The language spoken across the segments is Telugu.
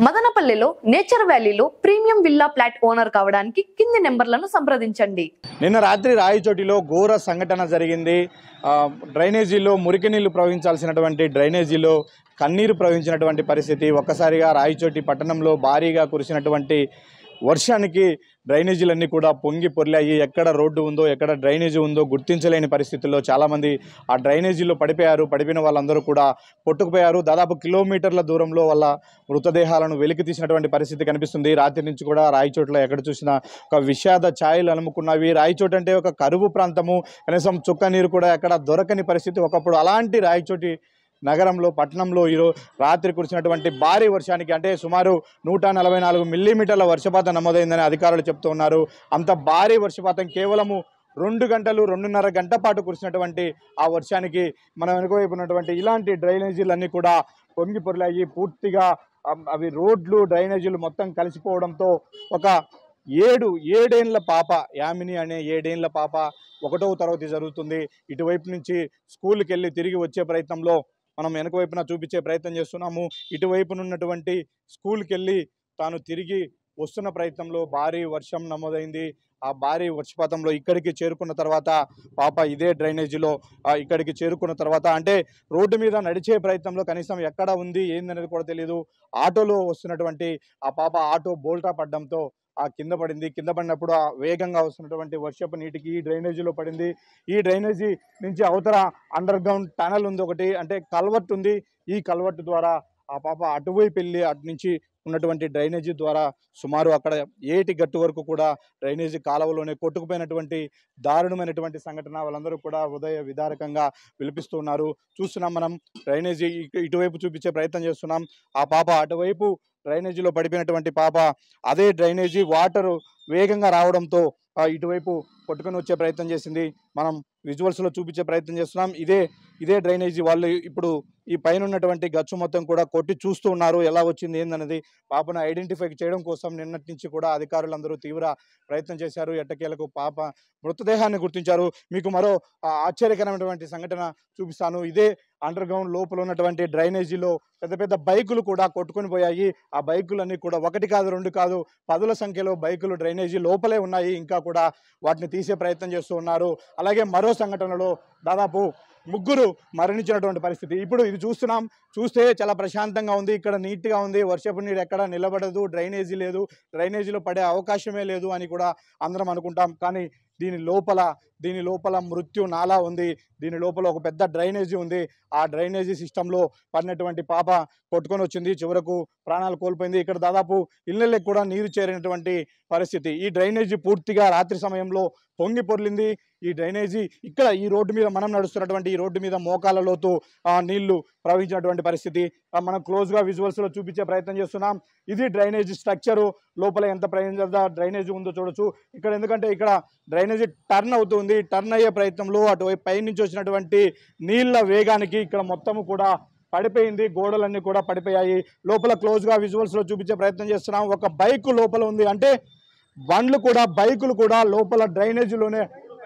మదనపల్లిలో నేచర్ వ్యాలీలో ప్రీమియం విల్లా ఫ్లాట్ ఓనర్ కావడానికి కింది నెంబర్లను సంప్రదించండి. నిన్న రాత్రి రాయచోటిలో ఘోర సంఘటన జరిగింది. డ్రైనేజీలో మురికి నీళ్లు ప్రవహించాల్సినటువంటి డ్రైనేజీలో కన్నీరు ప్రవహించినటువంటి పరిస్థితి. ఒక్కసారిగా రాయచోటి పట్టణంలో భారీగా కురిసినటువంటి వర్షానికి డ్రైనేజీలన్నీ కూడా పొంగి పొర్లాయి. ఎక్కడ రోడ్డు ఉందో ఎక్కడ డ్రైనేజీ ఉందో గుర్తించలేని పరిస్థితుల్లో చాలామంది ఆ డ్రైనేజీలో పడిపోయారు. పడిపోయిన వాళ్ళందరూ కూడా కొట్టుకుపోయారు. దాదాపు కిలోమీటర్ల దూరంలో వాళ్ళ మృతదేహాలను వెలికి తీసినటువంటి పరిస్థితి కనిపిస్తుంది. రాత్రి నుంచి కూడా రాయచోటిలో ఎక్కడ చూసినా ఒక విషాద ఛాయలు అలుముకున్నవి. రాయచోటి అంటే ఒక కరువు ప్రాంతము, కనీసం చుక్క నీరు కూడా ఎక్కడ దొరకని పరిస్థితి ఒకప్పుడు. అలాంటి రాయచోటి నగరంలో పట్టణంలో ఈరోజు రాత్రి కురిసినటువంటి భారీ వర్షానికి అంటే సుమారు 144 మిల్లీమీటర్ల వర్షపాతం నమోదైందని అధికారులు చెప్తూ ఉన్నారు. అంత భారీ వర్షపాతం కేవలము 2.5 గంట పాటు కురిసినటువంటి ఆ వర్షానికి మనం వెనుకవైపు ఉన్నటువంటి ఇలాంటి డ్రైనేజీలన్నీ కూడా పొంగి పొర్లాయి. పూర్తిగా అవి రోడ్లు డ్రైనేజీలు మొత్తం కలిసిపోవడంతో ఒక ఏడేండ్ల పాప యామిని అనే 7 ఏళ్ల పాప 1వ తరగతి జరుగుతుంది. ఇటువైపు నుంచి స్కూల్కి వెళ్ళి తిరిగి వచ్చే ప్రయత్నంలో మనం వెనక వైపున చూపించే ప్రయత్నం చేస్తున్నాము. ఇటువైపునున్నటువంటి స్కూల్కి వెళ్ళి తాను తిరిగి వస్తున్న ప్రయత్నంలో భారీ వర్షం నమోదైంది. ఆ భారీ వర్షపాతంలో ఇక్కడికి చేరుకున్న తర్వాత పాప ఇదే డ్రైనేజీలో ఇక్కడికి చేరుకున్న తర్వాత అంటే రోడ్డు మీద నడిచే ప్రయత్నంలో కనీసం ఎక్కడ ఉంది ఏందనేది కూడా తెలియదు. ఆటోలో వస్తున్నటువంటి ఆ పాప ఆటో బోల్టా పడడంతో కింద పడింది. కింద పడినప్పుడు వేగంగా వస్తున్నటువంటి వర్షపు నీటికి ఈ డ్రైనేజీలో పడింది. ఈ డ్రైనేజీ నుంచి అవతల అండర్ గ్రౌండ్ టనల్ ఉంది ఒకటి, అంటే కల్వర్ట్ ఉంది. ఈ కల్వర్ట్ ద్వారా ఆ పాప అటువైపు వెళ్ళి అటు నుంచి ఉన్నటువంటి డ్రైనేజీ ద్వారా సుమారు అక్కడ ఏటి గట్టు వరకు కూడా డ్రైనేజీ కాలువలోనే కొట్టుకుపోయినటువంటి దారుణమైనటువంటి సంఘటన. వాళ్ళందరూ కూడా హృదయ విదారకంగా విలిపిస్తూ ఉన్నారు. చూస్తున్నాం మనం డ్రైనేజీ ఇటువైపు చూపించే ప్రయత్నం చేస్తున్నాం. ఆ పాప అటువైపు డ్రైనేజీలో పడిపోయినటువంటి పాప అదే డ్రైనేజీ వాటరు వేగంగా రావడంతో ఇటువైపు కొట్టుకొని వచ్చే ప్రయత్నం చేసింది. మనం విజువల్స్లో చూపించే ప్రయత్నం చేస్తున్నాం. ఇదే డ్రైనేజీ వాళ్ళు ఇప్పుడు ఈ పైన ఉన్నటువంటి గచ్చు మొత్తం కూడా కొట్టి చూస్తూ ఉన్నారు ఎలా వచ్చింది ఏందన్నది. పాపను ఐడెంటిఫై చేయడం కోసం నిన్నటి నుంచి కూడా అధికారులందరూ తీవ్ర ప్రయత్నం చేశారు. ఎట్టకేలకు పాప మృతదేహాన్ని గుర్తించారు. మీకు మరో ఆశ్చర్యకరమైనటువంటి సంఘటన చూపిస్తాను. ఇదే అండర్ గ్రౌండ్ లోపల ఉన్నటువంటి డ్రైనేజీలో పెద్ద బైకులు కూడా కొట్టుకొని పోయాయి. ఆ బైకులన్నీ కూడా 1 కాదు 2 కాదు 10ల సంఖ్యలో బైకులు డ్రైనేజీ లోపలే ఉన్నాయి. ఇంకా కూడా వాటిని తీసే ప్రయత్నం చేస్తూ ఉన్నారు. అలాగే మరో సంఘటనలో దాదాపు 3 మరణించినటువంటి పరిస్థితి. ఇప్పుడు ఇది చూస్తే చాలా ప్రశాంతంగా ఉంది. ఇక్కడ నీట్గా ఉంది. వర్షపు నీరు ఎక్కడ నిలబడదు, డ్రైనేజీ లేదు, డ్రైనేజీలో పడే అవకాశమే లేదు అని కూడా అందరం అనుకుంటాం. కానీ దీని లోపల మృత్యు నాలా ఉంది. దీని లోపల ఒక పెద్ద డ్రైనేజీ ఉంది. ఆ డ్రైనేజీ సిస్టంలో పడినటువంటి పాప కొట్టుకొని వచ్చింది. చివరకు ప్రాణాలు కోల్పోయింది. ఇక్కడ దాదాపు ఇళ్ళకి కూడా నీరు చేరినటువంటి పరిస్థితి. ఈ డ్రైనేజీ పూర్తిగా రాత్రి సమయంలో పొంగి పొర్లింది. ఈ డ్రైనేజీ ఇక్కడ ఈ రోడ్డు మీద మనం నడుస్తున్నటువంటి ఈ రోడ్డు మీద మోకాల లోతు నీళ్లు ప్రవహించినటువంటి పరిస్థితి. మనం క్లోజ్గా విజువల్స్లో చూపించే ప్రయత్నం చేస్తున్నాం. ఇది డ్రైనేజీ స్ట్రక్చరు. లోపల ఎంత డ్రైనేజీ ఉందో చూడొచ్చు. ఎందుకంటే ఇక్కడ డ్రైనేజీ టర్న్ అవుతుంది. టర్న్ అయ్యే ప్రయత్నంలో అటువైపు పైనుంచి వచ్చినటువంటి నీళ్ల వేగానికి ఇక్కడ మొత్తము కూడా పడిపోయింది. గోడలన్నీ కూడా పడిపోయాయి. లోపల క్లోజ్గా విజువల్స్లో చూపించే ప్రయత్నం చేస్తున్నాం. ఒక బైక్ లోపల ఉంది. అంటే బైకులు కూడా లోపల డ్రైనేజీలోనే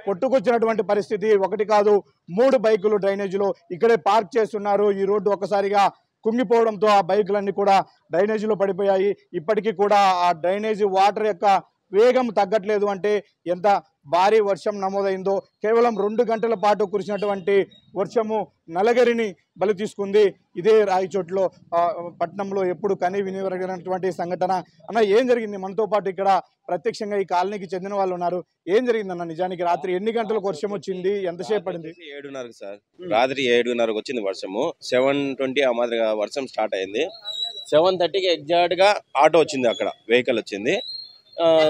కొట్టుకొచ్చినటువంటి పరిస్థితి. 1 కాదు 3 బైకులు డ్రైనేజీలో ఇక్కడే పార్క్ చేస్తున్నారు. ఈ రోడ్డు ఒక్కసారిగా కుంగిపోవడంతో ఆ బైకులన్నీ కూడా డ్రైనేజీలో పడిపోయాయి. ఇప్పటికీ కూడా ఆ డ్రైనేజీ వాటర్ యొక్క వేగం తగ్గట్లేదు. అంటే ఎంత భారీ వర్షం నమోదైందో. కేవలం 2 గంటల పాటు కురిసినటువంటి వర్షము నలగరిని బలి తీసుకుంది. ఇదే రాయచోటిలో పట్టణంలో ఎప్పుడు కని వినియోగమైనటువంటి సంఘటన. అన్న, ఏం జరిగింది? మనతో పాటు ఇక్కడ ప్రత్యక్షంగా ఈ కాలనీకి చెందిన వాళ్ళు ఉన్నారు. ఏం జరిగిందన్న? నిజానికి రాత్రి ఎన్ని గంటలకు వర్షం వచ్చింది? ఎంతసేపు పడింది? 7:30 సార్. రాత్రి 7:30 వచ్చింది వర్షము. 7:20 ఆ మాదిరిగా వర్షం స్టార్ట్ అయింది. 7:30కి ఎగ్జాక్ట్గా ఆటో వచ్చింది. అక్కడ వెహికల్ వచ్చింది.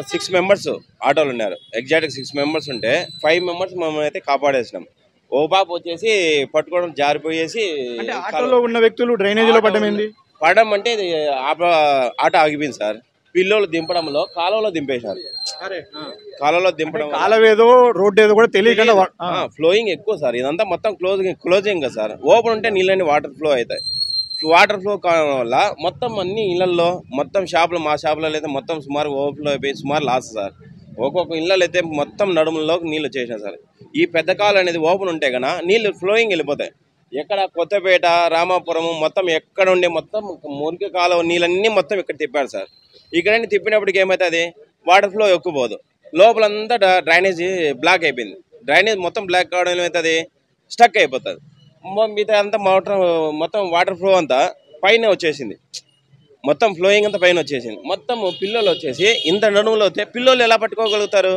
6 మెంబర్స్ ఆటోలు ఉన్నారు. ఎగ్జాక్ట్గా 6 మెంబర్స్ ఉంటే 5 మెంబర్స్ మేమైతే కాపాడేసినాం. ఓ బాబు వచ్చేసి పట్టుకోవడం జారిపోయేసి ఆటోలో ఉన్న వ్యక్తులు డ్రైనేజీలో పడడం అంటే ఆటో ఆగిపోయింది సార్. పిల్లలు దింపడంలో కాలువలో దింపేశారు. కాలువలో దింపడం కాలువేదో రోడ్డు ఏదో కూడా తెలియకుండా ఫ్లోయింగ్ ఎక్కువ సార్. ఇదంతా మొత్తం క్లోజింగ్ కదా సార్. ఓపెన్ ఉంటే నీళ్ళని వాటర్ ఫ్లో అవుతాయి. వాటర్ ఫ్లో కావడం వల్ల మొత్తం అన్ని ఇళ్లలో మొత్తం షాపులు, మా షాపులలో అయితే మొత్తం సుమారు ఓవర్ఫ్లో అయిపోయి సుమారు లాస్ సార్. ఒక్కొక్క ఇళ్ళలో అయితే మొత్తం నడుముల్లోకి నీళ్ళు వచ్చేసినాయి సార్. ఈ పెద్ద కాలు అనేది ఓపెన్ ఉంటే కన్నా నీళ్ళు ఫ్లోయింగ్ వెళ్ళిపోతాయి. ఎక్కడ కొత్తపేట, రామాపురం మొత్తం ఎక్కడ ఉండే మొత్తం మురికి కాలువ నీళ్ళన్నీ మొత్తం ఇక్కడ తిప్పారు సార్. ఇక్కడన్నీ తిప్పినప్పటికి ఏమవుతుంది, వాటర్ ఫ్లో ఎక్కువ పోదు, లోపలంతా డ్రైనేజీ బ్లాక్ అయిపోయింది. డ్రైనేజ్ మొత్తం బ్లాక్ కావడం ఏమవుతుంది, స్టక్ అయిపోతుంది. మిగతా అంతా మొత్తం వాటర్ ఫ్లో అంతా పైన వచ్చేసింది, మొత్తం ఫ్లోయింగ్ అంతా పైన వచ్చేసింది. మొత్తం పిల్లలు వచ్చేసి ఇంత నడుములో వస్తే పిల్లలు ఎలా పట్టుకోగలుగుతారు?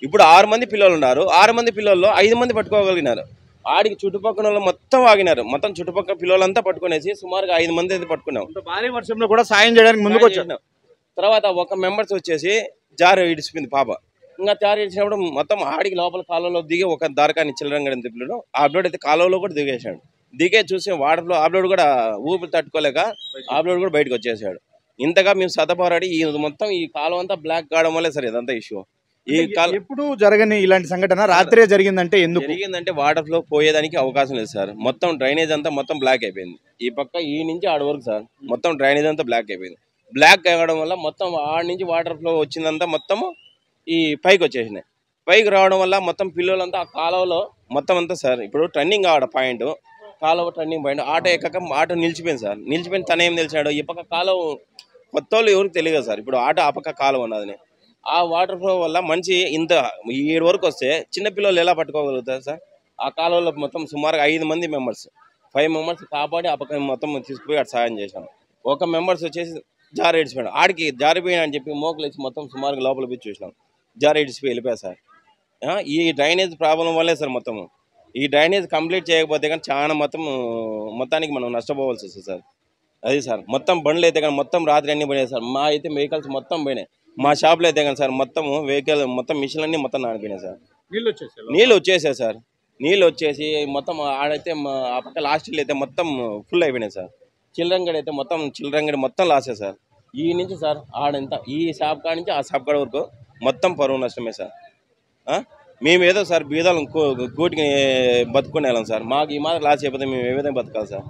ఇప్పుడు 6 మంది పిల్లలు ఉన్నారు, 6 మంది పిల్లల్లో 5 మంది పట్టుకోగలిగినారు. ఆడికి చుట్టుపక్కల వాళ్ళు మొత్తం ఆగినారు, మొత్తం చుట్టుపక్కల పిల్లలంతా పట్టుకునేసి సుమారుగా 5 మంది అయితే పట్టుకున్నాం. భారీ వర్షంలో కూడా సాయం చేయడానికి ముందుకు వచ్చాను. తర్వాత ఒక మెంబర్స్ వచ్చేసి జారు ఇడిచిపోయింది పాప. ఇంకా జారు ఇడిచినప్పుడు మొత్తం ఆడికి లోపల కాలువలో దిగి ఒక దారకాన్ని చిల్లరంగా తిప్పడం, ఆ అప్లోడ్ అయితే కాలువలో కూడా దిగేసాడు. దిగే చూసి వాటర్లో అప్లోడ్ కూడా ఊపిరి తట్టుకోలేక అప్లోడ్ కూడా బయటకు వచ్చేసాడు. ఇంతగా మేము సతపోరాడి ఈ మొత్తం ఈ కాలువ అంతా బ్లాక్ కావడం వల్లే సార్ ఇదంతా ఇష్యూ. ఈ ఎప్పుడు జరగని ఇలాంటి సంఘటన రాత్రే జరిగిందంటే ఎందుకు జరిగిందంటే వాటర్ ఫ్లో పోయేదానికి అవకాశం లేదు సార్. మొత్తం డ్రైనేజ్ అంతా మొత్తం బ్లాక్ అయిపోయింది. ఈ పక్క ఈ నుంచి ఆడ వరకు సార్ మొత్తం డ్రైనేజ్ అంతా బ్లాక్ అయిపోయింది. బ్లాక్ అవ్వడం వల్ల మొత్తం ఆడ నుంచి వాటర్ ఫ్లో వచ్చిందంతా మొత్తము ఈ పైకి వచ్చేసినాయి. పైకి రావడం వల్ల మొత్తం పిల్లలంతా ఆ కాలువలో మొత్తం అంతా సార్ ఇప్పుడు టర్నింగ్ ఆడ పాయింట్, కాలువ టర్నింగ్ పాయింట్, ఆటో ఎక్కక ఆటో నిలిచిపోయింది సార్. నిలిచిపోయిన తన ఏం తెలిసాడు, ఈ పక్క కాలువ కొత్త వాళ్ళు ఎవరికి తెలియదు సార్. ఇప్పుడు ఆటో ఆ పక్క కాలువ ఉన్నదని ఆ వాటర్ ఫ్లో వల్ల మంచి ఇంత 7 వరకు వస్తే చిన్నపిల్లలు ఎలా పట్టుకోగలుగుతారు సార్? ఆ కాలువలో మొత్తం సుమారుగా 5 మంది మెంబర్స్ 5 మెంబర్స్ కాపాడి ఆ పక్క మొత్తం తీసుకుపోయి అటు సాయం చేశాను. ఒక మెంబర్స్ వచ్చేసి జారి ఇడిచిపోయాడు, ఆడికి జారిపోయినా అని చెప్పి మోకలు వేసి మొత్తం సుమారుగా లోపల పోయి చూసినాం, జారి ఇడిచిపోయి వెళ్ళిపోయా సార్. ఈ డ్రైనేజ్ ప్రాబ్లం వల్లే సార్ మొత్తము. ఈ డ్రైనేజ్ కంప్లీట్ చేయకపోతే కానీ చాలా మొత్తానికి మనం నష్టపోవాల్సి వస్తుంది సార్. అది సార్ మొత్తం బండ్లు అయితే కానీ మొత్తం రాత్రి అన్నీ పోయినాయి సార్. మా అయితే వెహికల్స్ మొత్తం పోయినాయి. మా షాప్లో అయితే కానీ సార్ మొత్తం వెహికల్ మొత్తం మిషన్లన్నీ మొత్తం నానిపోయినాయి సార్. నీళ్ళు వచ్చేసాయి సార్. నీళ్ళు వచ్చేసి మొత్తం ఆడైతే ఆ పక్క లాస్ట్ ఇల్లు అయితే మొత్తం ఫుల్ అయిపోయినాయి సార్. చిల్లరంగడి అయితే మొత్తం చిల్లరంగడి మొత్తం లాసే సార్. ఈ నుంచి సార్ ఆడంతా ఈ షాప్ కాడ నుంచి ఆ షాప్ కాడ వరకు మొత్తం పరువు నష్టమే సార్. మేము ఏదో సార్ బీదాలు కూటికి బతుకునే వెళ్ళాం సార్. మాకు ఈ మాత్రం లాస్ అయిపోతే మేము ఏ విధంగా బతకాలి సార్?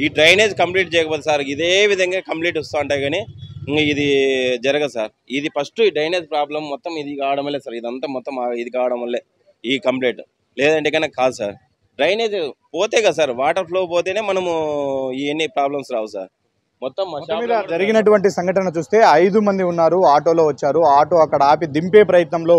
ఈ డ్రైనేజ్ కంప్లీట్ చేయకపోతే సార్ ఇదే విధంగా కంప్లీట్ వస్తూ ఉంటాయి కానీ ఇంకా ఇది జరగదు సార్. ఇది ఫస్ట్ ఈ డ్రైనేజ్ ప్రాబ్లం మొత్తం ఇది కావడం వల్లే సార్. ఇదంతా మొత్తం ఇది కావడం వల్లే ఈ కంప్లీట్, లేదంటే కన్నా కాదు సార్. డ్రైనేజ్ పోతే కదా సార్, వాటర్ ఫ్లో పోతేనే మనము ఇవన్నీ ప్రాబ్లమ్స్ రావు సార్. మొత్తం జరిగినటువంటి సంఘటన చూస్తే 5 మంది ఉన్నారు, ఆటోలో వచ్చారు. ఆటో అక్కడ ఆపి దింపే ప్రయత్నంలో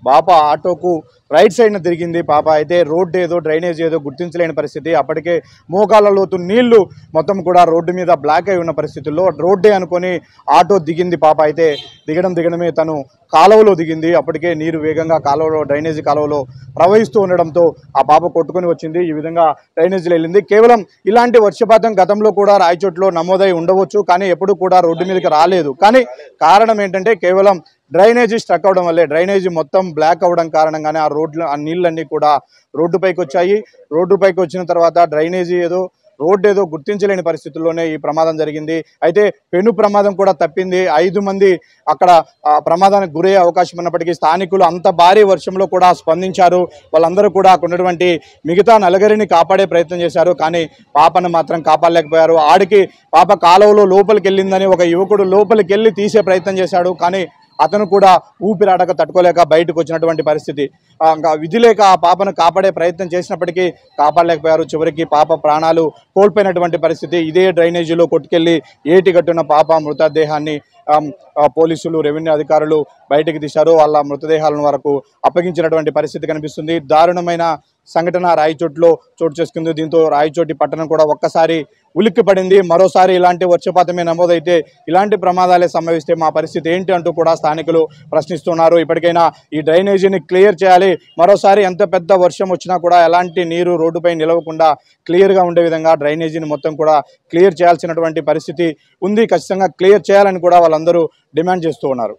పాప ఆటోకు రైట్ సైడ్న తిరిగింది. పాప అయితే రోడ్డు ఏదో డ్రైనేజ్ ఏదో గుర్తించలేని పరిస్థితి. అప్పటికే మోకాళ్ళ లోతు నీళ్లు మొత్తం కూడా రోడ్డు మీద బ్లాక్ అయి ఉన్న పరిస్థితుల్లో రోడ్డే అనుకొని ఆటో దిగింది. పాప అయితే దిగడమే తను కాలువలో దిగింది. అప్పటికే నీరు వేగంగా కాలువలో డ్రైనేజీ కాలువలో ప్రవహిస్తూ ఉండడంతో ఆ పాప కొట్టుకొని వచ్చింది. ఈ విధంగా డ్రైనేజీలో వెళ్ళింది. కేవలం ఇలాంటి వర్షపాతం గతంలో కూడా రాయచోట్లో నమోదై ఉండవచ్చు, కానీ ఎప్పుడు కూడా రోడ్డు మీదకి రాలేదు. కానీ కారణం ఏంటంటే కేవలం డ్రైనేజీ స్ట్రక్ అవడం వల్లే. డ్రైనేజీ మొత్తం బ్లాక్ అవ్వడం కారణంగానే ఆ నీళ్ళన్నీ కూడా రోడ్డుపైకి వచ్చాయి. రోడ్డుపైకి వచ్చిన తర్వాత డ్రైనేజీ రోడ్డు ఏదో గుర్తించలేని పరిస్థితుల్లోనే ఈ ప్రమాదం జరిగింది. అయితే పెను ప్రమాదం కూడా తప్పింది. 5 మంది అక్కడ ప్రమాదానికి గురయ్యే అవకాశం ఉన్నప్పటికీ స్థానికులు అంత భారీ వర్షంలో కూడా స్పందించారు. వాళ్ళందరూ కూడా ఉన్నటువంటి మిగతా నలుగురిని కాపాడే ప్రయత్నం చేశారు, కానీ పాపను మాత్రం కాపాడలేకపోయారు. ఆడికి పాప కాలువలో లోపలికి వెళ్ళిందని ఒక యువకుడు లోపలికి వెళ్ళి తీసే ప్రయత్నం చేశాడు, కానీ అతను కూడా ఊపిరాడక తట్టుకోలేక బయటకు వచ్చినటువంటి పరిస్థితి. విధి లేక ఆ పాపను కాపాడే ప్రయత్నం చేసినప్పటికీ కాపాడలేకపోయారు. చివరికి పాప ప్రాణాలు కోల్పోయినటువంటి పరిస్థితి. ఇదే డ్రైనేజీలో కొట్టుకెళ్లి ఏటిగట్టున పాప మృతదేహాన్ని పోలీసులు, రెవెన్యూ అధికారులు బయటకు తీశారు. వాళ్ళ మృతదేహాలను వరకు అప్పగించినటువంటి పరిస్థితి కనిపిస్తుంది. దారుణమైన సంఘటన రాయచోట్లో చోటు చేసుకుంది. దీంతో రాయచోటి పట్టణం కూడా ఒక్కసారి ఉలిక్కి పడింది. మరోసారి ఇలాంటి వర్షపాతమే నమోదైతే, ఇలాంటి ప్రమాదాలే సంభవిస్తే మా పరిస్థితి ఏంటి అంటూ కూడా స్థానికులు ప్రశ్నిస్తున్నారు. ఇప్పటికైనా ఈ డ్రైనేజీని క్లియర్ చేయాలి. మరోసారి ఎంత పెద్ద వర్షం వచ్చినా కూడా ఎలాంటి నీరు రోడ్డుపై నిలవకుండా క్లియర్గా ఉండే విధంగా డ్రైనేజీని మొత్తం కూడా క్లియర్ చేయాల్సినటువంటి పరిస్థితి ఉంది. ఖచ్చితంగా క్లియర్ చేయాలని కూడా వాళ్ళందరూ డిమాండ్ చేస్తూ ఉన్నారు.